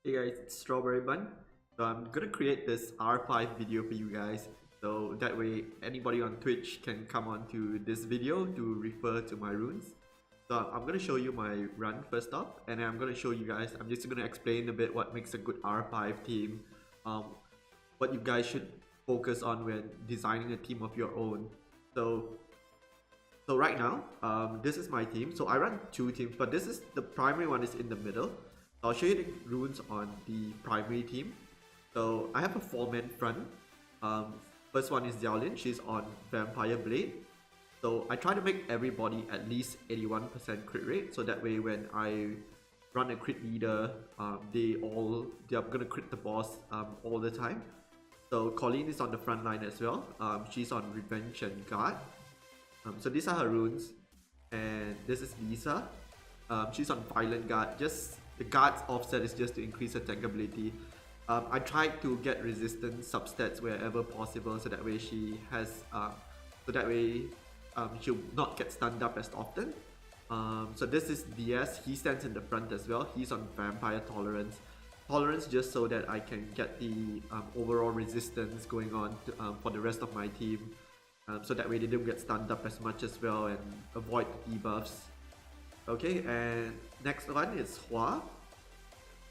Hey guys, it's Strawberry Bun. So I'm gonna create this R5 video for you guys. So that way anybody on Twitch can come on to this video to refer to my runes. So I'm gonna show you my run first off, and then I'm gonna show you guys, I'm just gonna explain a bit what makes a good R5 team, um, what you guys should focus on when designing a team of your own. So so right now, this is my team. So I run two teams, but this is the primary one is in the middle. I'll show you the runes on the primary team. So I have a 4-man front. Um, First one is Xiaolin. She's on Vampire Blade. So I try to make everybody at least 81% crit rate. So that way when I run a crit leader, they're gonna crit the boss all the time. So Colleen is on the front line as well. She's on Revenge and Guard. So these are her runes, and this is Lisa. She's on Violent Guard. Just the guard's offset is just to increase her tank ability. I tried to get resistance substats wherever possible, so that way she'll not get stunned up as often. So this is DS. He stands in the front as well. He's on Vampire Tolerance. Tolerance just so that I can get the overall resistance going on for the rest of my team. So that way they don't get stunned up as much as well and avoid debuffs. Okay, and next one is Hua.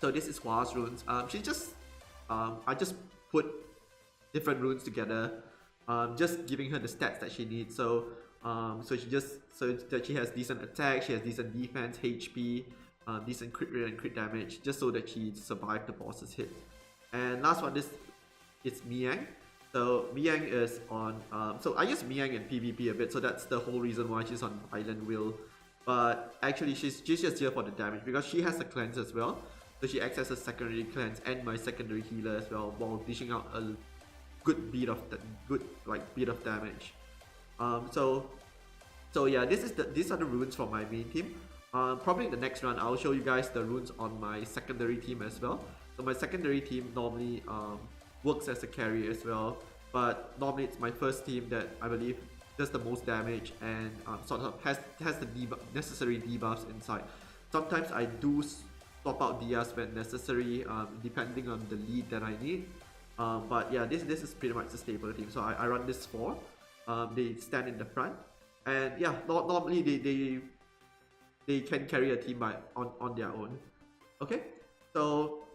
So this is Hua's runes. I just put different runes together, just giving her the stats that she needs. So so that she has decent attack, she has decent defense, HP, decent crit rate and crit damage, just so that she survives the boss's hit. And last one is Miang. So Miang is on, so I use Miang in PvP a bit, so that's the whole reason why she's on Violent Will. But actually she's just here for the damage because she has a cleanse as well. So she acts as a secondary cleanse and my secondary healer as well, while dishing out a good beat of damage. So yeah, these are the runes for my main team. Probably in the next run I'll show you guys the runes on my secondary team as well. So my secondary team normally works as a carry as well, but normally it's my first team that I believe does the most damage and sort of has the necessary debuffs inside. Sometimes I do swap out Diaz when necessary, depending on the lead that I need. But yeah, this is pretty much the stable team. So I run this 4. They stand in the front, and yeah, normally they can carry a team on their own. Okay, so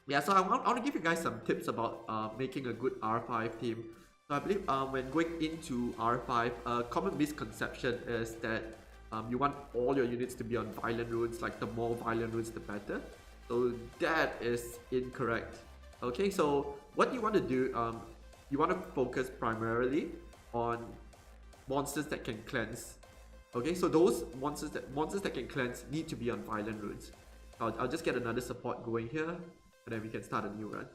yeah, so I want to give you guys some tips about making a good R5 team. So I believe when going into R5, a common misconception is that you want all your units to be on violent runes, like the more violent runes the better. So that is incorrect. Okay, so what you want to do, you want to focus primarily on monsters that can cleanse. Okay, so those monsters that can cleanse need to be on violent runes. I'll just get another support going here, and then we can start a new run.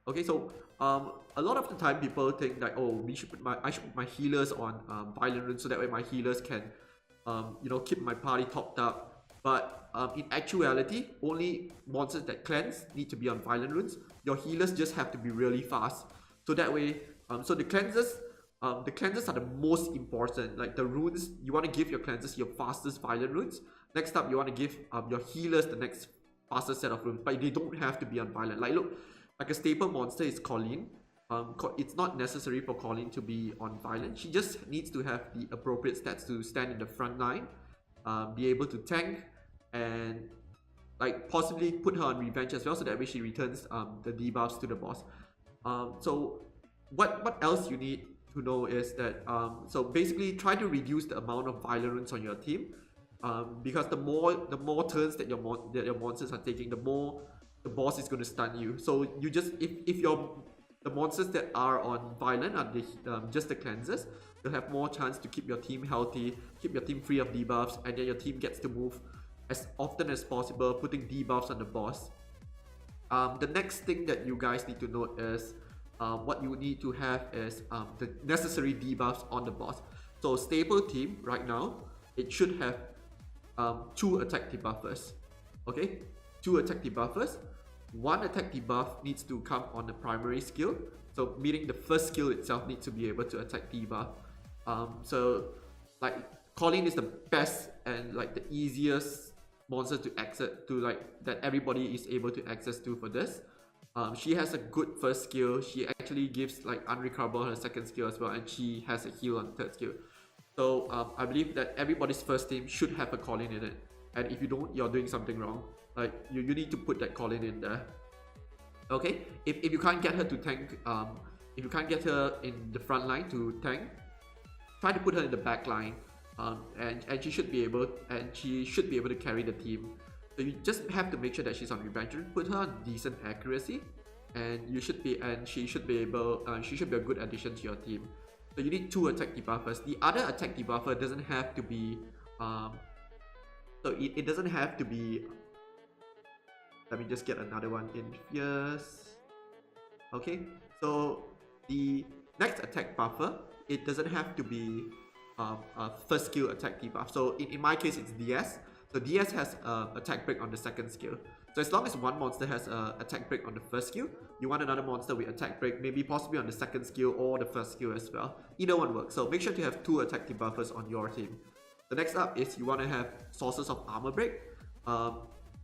Okay, so a lot of the time people think that, oh, I should put my healers on violent runes so that way my healers can keep my party topped up. But in actuality, only monsters that cleanse need to be on violent runes. Your healers just have to be really fast. So that way, so the cleansers are the most important. Like the runes, you want to give your cleansers your fastest violent runes. Next up, you want to give your healers the next fastest set of runes, but they don't have to be on violent. Like look, like a staple monster is Colleen. It's not necessary for Colleen to be on violent. She just needs to have the appropriate stats to stand in the front line, be able to tank, and like possibly put her on revenge as well, so that way she returns the debuffs to the boss. So what else you need to know is that so basically try to reduce the amount of violent runes on your team, because the more turns that your monsters are taking, the more the boss is going to stun you. So you just if the monsters that are on violent are just the cleansers, you'll have more chance to keep your team healthy, keep your team free of debuffs, and then your team gets to move as often as possible, putting debuffs on the boss. The next thing that you guys need to note is what you need to have is the necessary debuffs on the boss. So stable team right now, it should have 2 attack debuffers. Okay, 2 attack debuffers. 1 attack debuff needs to come on the primary skill, so meaning the first skill itself needs to be able to attack debuff. So like Colleen is the best and like the easiest monster to access to, like that everybody is able to access to for this. She has a good first skill. She actually gives like unrecoverable on her second skill as well, and she has a heal on third skill. So I believe that everybody's first team should have a Colleen in it. And if you don't, you're doing something wrong. Like you need to put that Colleen in there. Okay, if you can't get her to tank, if you can't get her in the front line to tank, try to put her in the back line, and she should be able to carry the team. So you just have to make sure that she's on revenge. Put her on decent accuracy, and she should be a good addition to your team. So you need 2 attack debuffers. The other attack debuffer doesn't have to be it doesn't have to be. Let me just get another one in fierce. Okay, so the next attack buffer, it doesn't have to be a first skill attack debuff. So in my case, it's DS. So DS has attack break on the second skill. So as long as one monster has attack break on the first skill, you want another monster with attack break, maybe possibly on the second skill or the first skill as well. Either one works. So make sure to have 2 attack debuffers on your team. The next up is you want to have sources of armor break.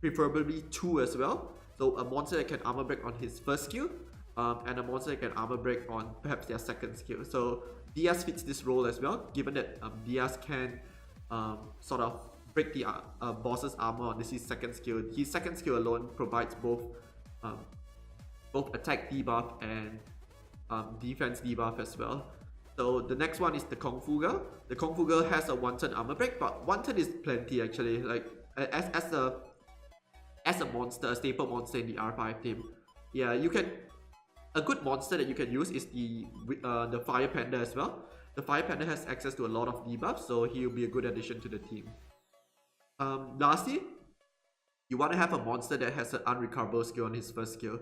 Preferably 2 as well. So a monster that can armor break on his first skill, and a monster that can armor break on perhaps their second skill. So Diaz fits this role as well, given that Diaz can sort of break the boss's armor on his second skill. His second skill alone provides both attack debuff and defense debuff as well. So the next one is the Kung Fu Girl. The Kung Fu Girl has a 1 turn armor break, but 1 turn is plenty actually. Like as a monster, a staple monster in the R5 team. Yeah, you can. A good monster that you can use is the Fire Panda as well. The Fire Panda has access to a lot of debuffs, so he'll be a good addition to the team. Lastly, you want to have a monster that has an unrecoverable skill on his first skill.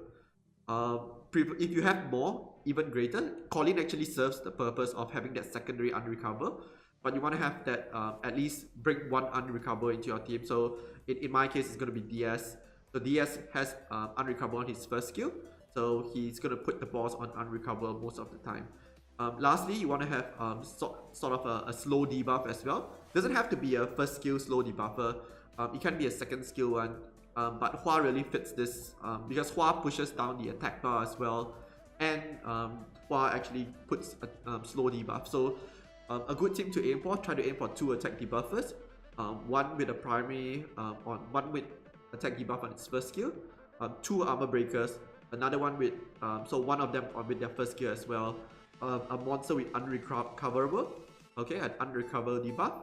If you have more, even greater. Colleen actually serves the purpose of having that secondary unrecover, but you want to have that at least bring 1 unrecover into your team. So in my case, it's going to be DS. So DS has unrecover on his first skill, so he's going to put the boss on unrecover most of the time. Lastly, you want to have sort of a slow debuff as well. Doesn't have to be a first skill slow debuffer. It can be a second skill one. But Hua really fits this because Hua pushes down the attack bar as well, and Hua actually puts a slow debuff. So a good team to aim for, try to aim for 2 attack debuffers, one with a primary, one with attack debuff on its first skill, 2 armor breakers, another one with, so one of them with their first skill as well, a monster with unrecoverable, okay, an unrecoverable debuff,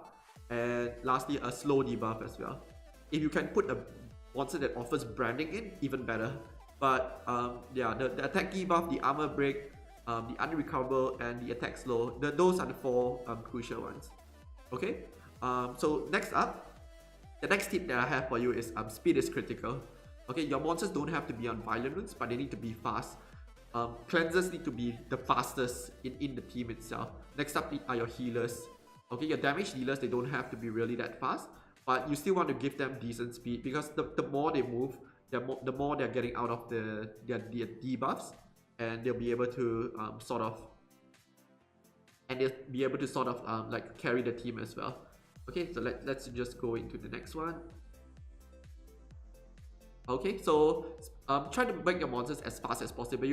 and lastly a slow debuff as well. If you can put a monster that offers branding in, even better. But yeah, the attack debuff, the armor break, the unrecoverable, and the attack slow, those are the 4 crucial ones. Okay, so next up, the next tip that I have for you is speed is critical. Okay, your monsters don't have to be on violent runes, but they need to be fast. Cleansers need to be the fastest in the team itself. Next up are your healers. Okay, your damage dealers, they don't have to be really that fast, but you still want to give them decent speed, because the more they move, the more they're getting out of their debuffs, and they'll be able to like carry the team as well. Okay, so let's just go into the next one. Okay, so try to make your monsters as fast as possible.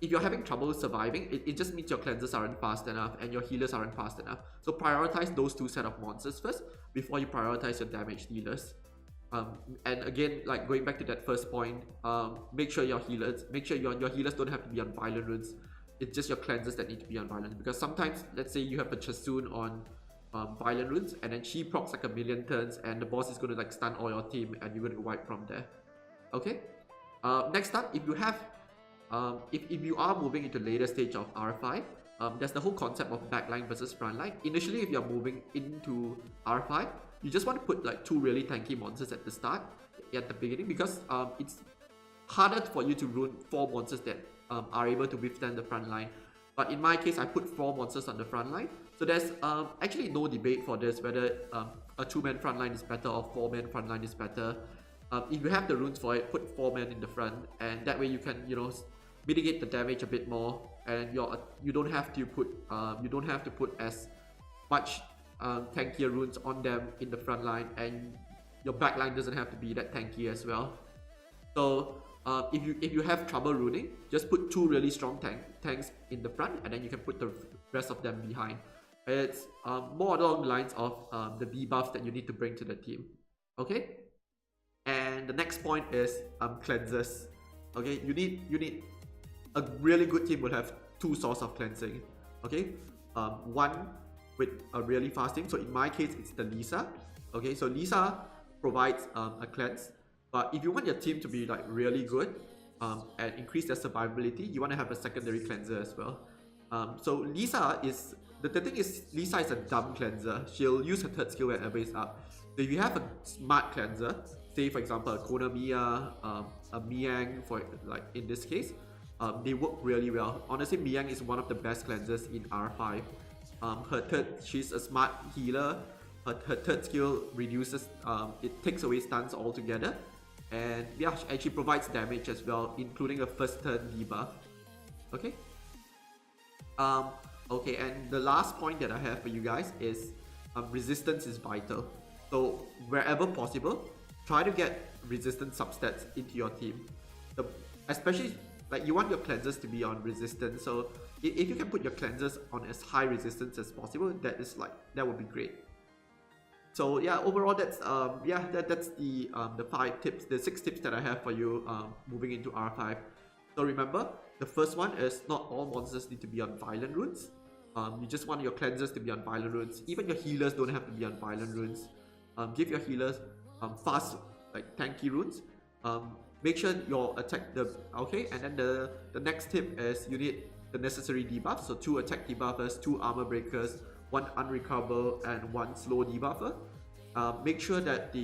If you're having trouble surviving, it just means your cleansers aren't fast enough and your healers aren't fast enough. So prioritize those 2 set of monsters first before you prioritize your damage dealers. And again, like going back to that first point, make sure your healers don't have to be on violent runes. It's just your cleansers that need to be on violent, because sometimes, let's say you have a Chasun on violent runes, and then she procs like a million turns, and the boss is going to like stun all your team, and you're going to wipe from there. Okay. Next up, if you have if you are moving into later stage of R5, there's the whole concept of backline versus frontline. Initially, if you're moving into R5, you just want to put like 2 really tanky monsters at the start, at the beginning, because it's harder for you to run 4 monsters that are able to withstand the front line. But in my case, I put 4 monsters on the front line. So there's actually no debate for this, whether a 2-man front line is better or 4-man front line is better. If you have the runes for it, put 4 men in the front, and that way you can, mitigate the damage a bit more, and you don't have to put as much tankier runes on them in the front line, and your back line doesn't have to be that tanky as well. So if you have trouble runing, just put 2 really strong tanks in the front, and then you can put the rest of them behind. It's more along the lines of the debuffs that you need to bring to the team. Okay, and the next point is cleansers. Okay, you need a really good team will have 2 sources of cleansing. Okay, one with a really fast team. So in my case, it's the Lisa. Okay, so Lisa provides a cleanse. But if you want your team to be like really good and increase their survivability, you want to have a secondary cleanser as well. So Lisa is the thing is Lisa is a dumb cleanser. She'll use her 3rd skill whenever it's up. So if you have a smart cleanser, say for example a Konamiya, a Miang, for like in this case, they work really well. Honestly, Miang is one of the best cleansers in R5. She's a smart healer. Her 3rd skill reduces, it takes away stuns altogether. And yeah, and she provides damage as well, including a 1st turn debuff. Okay. Okay, and the last point that I have for you guys is resistance is vital. So wherever possible, try to get resistance substats into your team. Especially like you want your cleansers to be on resistance. So if you can put your cleansers on as high resistance as possible, that would be great. So yeah, overall that's that's the 5 tips, the 6 tips that I have for you moving into R5. So remember, the first one is not all monsters need to be on violent runes. You just want your cleansers to be on violent runes. Even your healers don't have to be on violent runes. Give your healers fast, like tanky runes. Make sure your attack okay, and then the next tip is you need the necessary debuffs. So 2 attack debuffers, 2 armor breakers, 1 unrecoverable, and 1 slow debuffer. Make sure that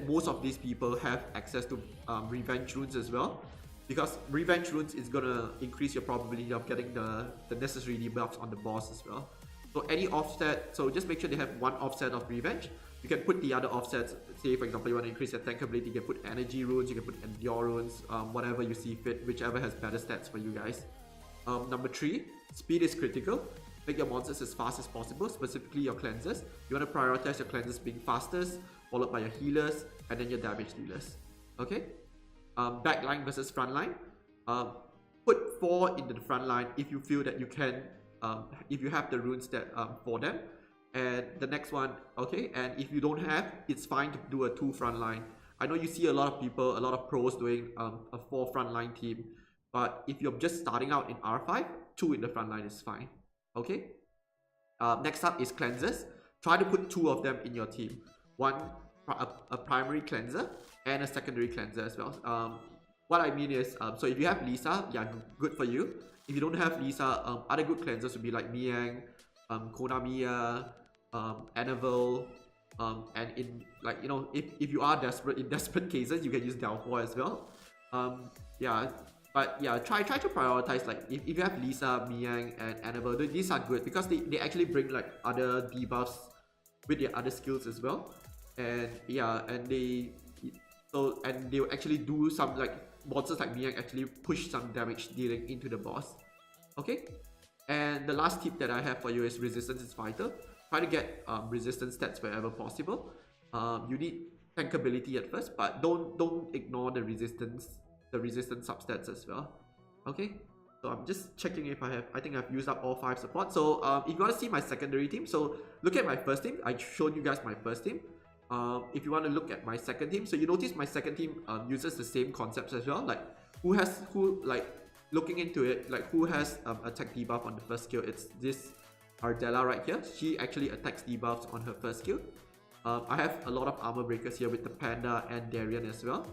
most of these people have access to revenge runes as well, because revenge runes is gonna increase your probability of getting the necessary debuffs on the boss as well. So any offset, so just make sure they have 1 offset of revenge. You can put the other offsets. Say for example you want to increase your tank ability, you can put energy runes, you can put endure runes, whatever you see fit, whichever has better stats for you guys. Number 3, speed is critical. Make your monsters as fast as possible, specifically your cleansers. You want to prioritize your cleansers being fastest, followed by your healers, and then your damage dealers. Okay? Backline versus frontline. Put 4 into the front line if you feel that you can, if you have the runes that for them. And the next one, okay, and if you don't have, it's fine to do a 2 frontline. I know you see a lot of people, a lot of pros doing a 4 frontline team, but if you're just starting out in R5, 2 in the frontline is fine. Okay. Next up is cleansers. Try to put 2 of them in your team. One, a primary cleanser and a secondary cleanser as well. What I mean is, so if you have Lisa, yeah, good for you. If you don't have Lisa, other good cleansers would be like Miang, Konamiya, Anavel, and in like, you know, if you are in desperate cases, you can use Dalfor as well. Yeah. But yeah, try to prioritize, like if you have Lisa, Miang, and Annabelle, these are good because they actually bring like other debuffs with their other skills as well. And yeah, and they will actually do some, like monsters like Miang actually push some damage dealing into the boss. Okay? And the last tip that I have for you is resistance is vital. Try to get resistance stats wherever possible. You need tankability at first, but don't ignore the resistance substats as well. Okay, so I'm just checking if I think I've used up all 5 support. So if you want to see my secondary team, so look at my first team. I showed you guys my first team. If you want to look at my second team, so you notice my second team uses the same concepts as well, like looking into it, like who has attack debuff on the first skill. It's this Ardella right here. She actually attacks debuffs on her first skill. I have a lot of armor breakers here with the Panda and Darien as well.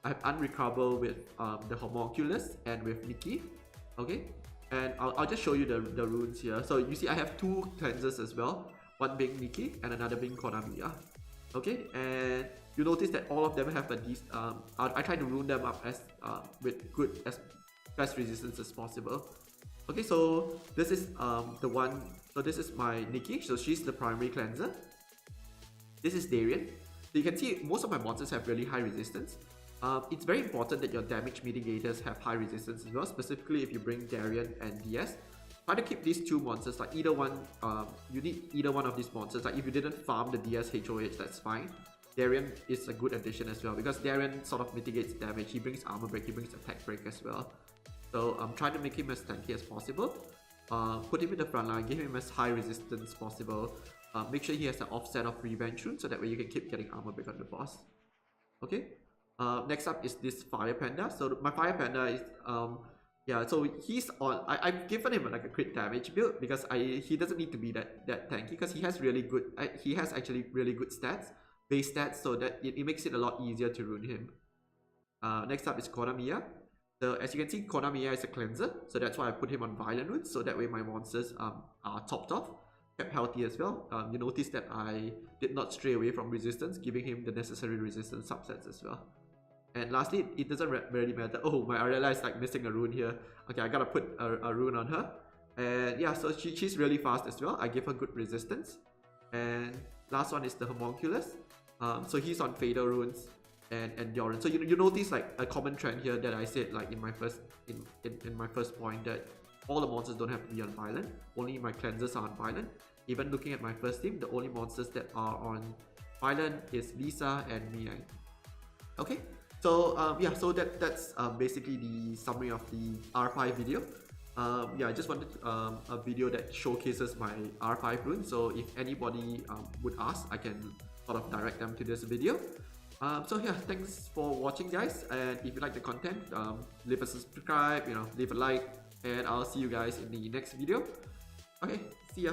I have Unrecoverable with the Homunculus and with Nikki. Okay, and I'll just show you the runes here. So you see I have 2 cleansers as well, one being Nikki and another being Konamiya. Okay, and you notice that all of them have a I try to rune them up as with good as best resistance as possible. Okay, so this is the one. So this is my Nikki. So she's the primary cleanser. This is Darien. So you can see most of my monsters have really high resistance. It's very important that your damage mitigators have high resistance as well, specifically if you bring Darien and DS. try to keep these two monsters, like either one, you need either one of these monsters. Like if you didn't farm the DSHOH, that's fine. Darien is a good addition as well, because Darien sort of mitigates damage. He brings armor break, he brings attack break as well. So I'm trying to make him as tanky as possible. Put him in the front line, give him as high resistance possible. Make sure he has an offset of revenge rune, so that way you can keep getting armor break on the boss. Okay. Next up is this Fire Panda. So my Fire Panda is yeah, so he's on. I've given him like a crit damage build, because he doesn't need to be that tanky, because he has really good. He has actually really good stats, base stats, so that it makes it a lot easier to rune him. Next up is Konamiya. So as you can see, Konamiya is a cleanser, so that's why I put him on Violent Runes, so that way my monsters are topped off, kept healthy as well. You notice that I did not stray away from resistance, giving him the necessary resistance subsets as well. And lastly, it doesn't really matter. Oh, my Aurelia is like missing a rune here. Okay, I gotta put a rune on her. And yeah, so she's really fast as well. I give her good resistance. And last one is the Homunculus. So he's on Fatal Runes and Endurance. So you notice like a common trend here that I said like in my first in my first point, that all the monsters don't have to be on Violent. Only my cleansers are on Violent. Even looking at my first team, the only monsters that are on Violent is Lisa and Miai. Okay. So yeah, so that's basically the summary of the R5 video. Yeah, I just wanted a video that showcases my R5 rune. So if anybody would ask, I can sort of direct them to this video. So yeah, thanks for watching, guys. And if you like the content, leave a subscribe, leave a like, and I'll see you guys in the next video. Okay, see ya.